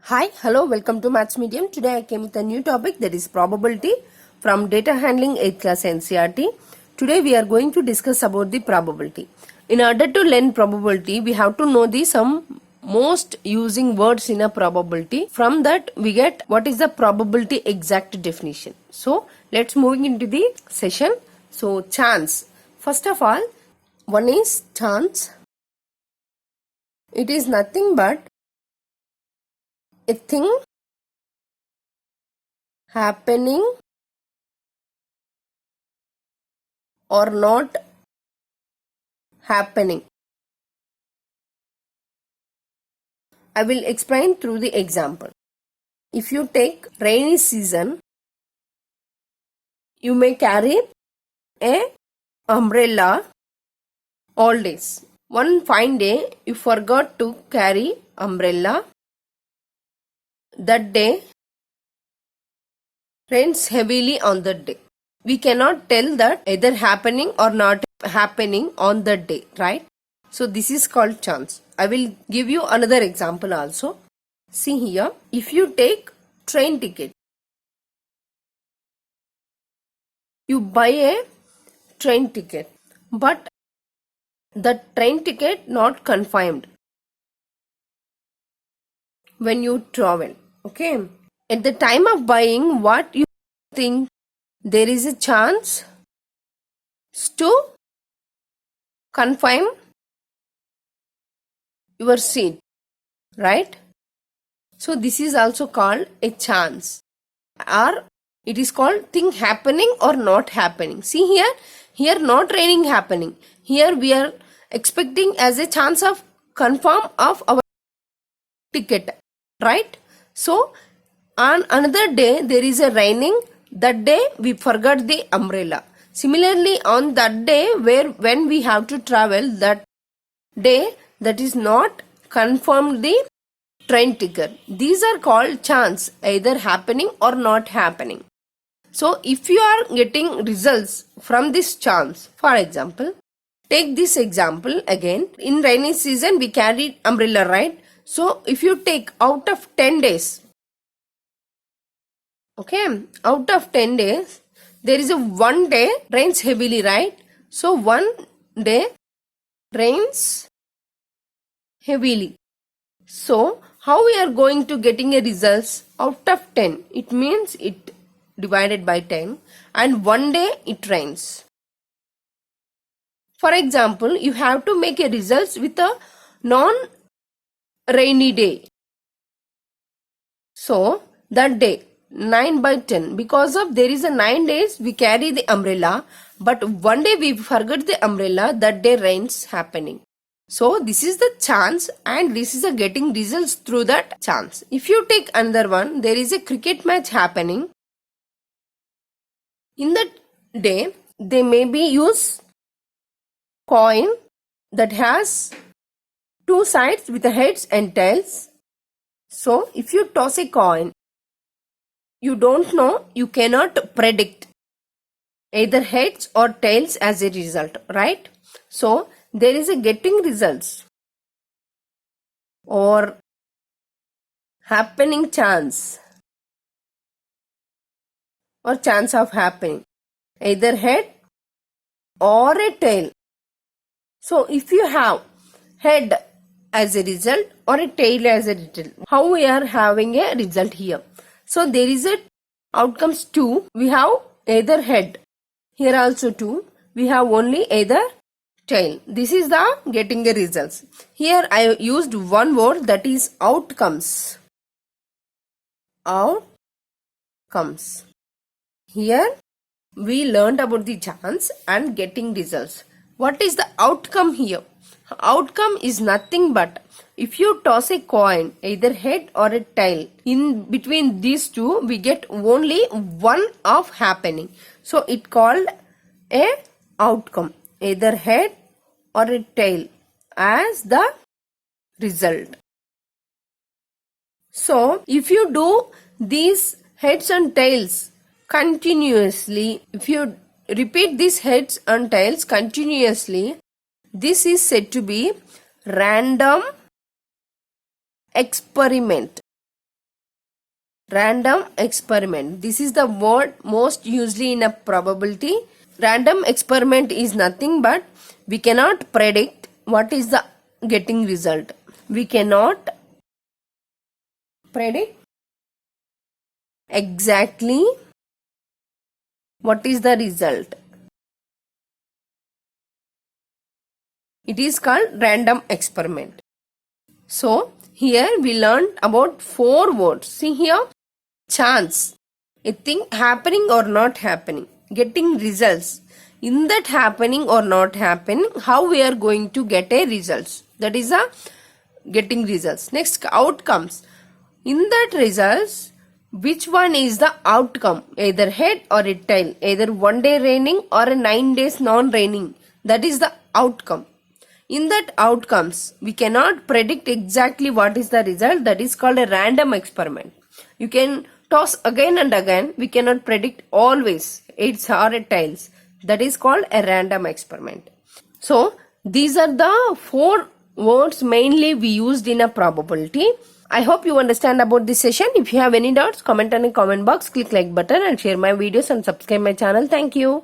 Hi, hello, welcome to Maths Medium. Today I came with a new topic, that is probability from Data Handling 8th class NCERT. Today we are going to discuss about the probability. In order to learn probability, we have to know the some most using words in a probability. From that we get what is the probability exact definition. So let's move into the session. So chance. First of all, one is chance. It is nothing but a thing happening or not happening. I will explain through the example. If you take rainy season, you may carry a umbrella all days. One fine day, you forgot to carry umbrella. That day, rains heavily on that day. We cannot tell that either happening or not happening on that day, right? So this is called chance. I will give you another example also. See here, if you take train ticket, you buy a train ticket, but the train ticket not confirmed when you travel. Okay, at the time of buying, what you think, there is a chance to confirm your seat, right? So this is also called a chance, or it is called thing happening or not happening. See here not raining happening. Here we are expecting as a chance of confirm of our ticket, right? So on another day there is a raining. That day we forgot the umbrella. Similarly, on that day when we have to travel, that day that is not confirmed the train ticket. These are called chance, either happening or not happening. So if you are getting results from this chance, for example, take this example again. In rainy season we carried umbrella, right? So if you take out of 10 days, okay, out of 10 days, there is a one day rains heavily, right? So one day rains heavily. So how we are going to getting a results out of 10? It means it divided by 10 and one day it rains. For example, you have to make a results with a non-rainy day. So that day 9 by 10, because of there is a 9 days we carry the umbrella, but one day we forget the umbrella, that day rains happening. So this is the chance and this is a getting results through that chance. If you take another one, there is a cricket match happening. In that day, they maybe use coin that has two sides with the heads and tails. So if you toss a coin, you don't know, you cannot predict either heads or tails as a result, right? So there is a getting results or happening chance or chance of happening, either head or a tail. So if you have head as a result or a tail as a result, how we are having a result here? So there is a outcomes 2, we have either head. Here also 2, we have only either tail. This is the getting the results. Here I used one word, that is outcomes. Outcomes. Here we learned about the chance and getting results. What is the outcome here? Outcome is nothing but if you toss a coin, either head or a tail, in between these two we get only one of happening. So it called a outcome, either head or a tail as the result. So if you do these heads and tails continuously, if you repeat these heads and tails continuously, this is said to be random experiment. Random experiment. This is the word most usually in a probability. Random experiment is nothing but we cannot predict what is the getting result. We cannot predict exactly what is the result. It is called random experiment. So here we learned about 4 words. See here, chance, a thing happening or not happening, getting results. In that happening or not happening, how we are going to get a results. That is a getting results. Next, outcomes. In that results, which one is the outcome? Either head or a tail. Either 1 day raining or a 9 days non-raining. That is the outcome. In that outcomes, we cannot predict exactly what is the result. That is called a random experiment. You can toss again and again. We cannot predict always heads or tails. That is called a random experiment. So, these are the 4 words mainly we used in a probability. I hope you understand about this session. If you have any doubts, comment on the comment box, click like button and share my videos and subscribe my channel. Thank you.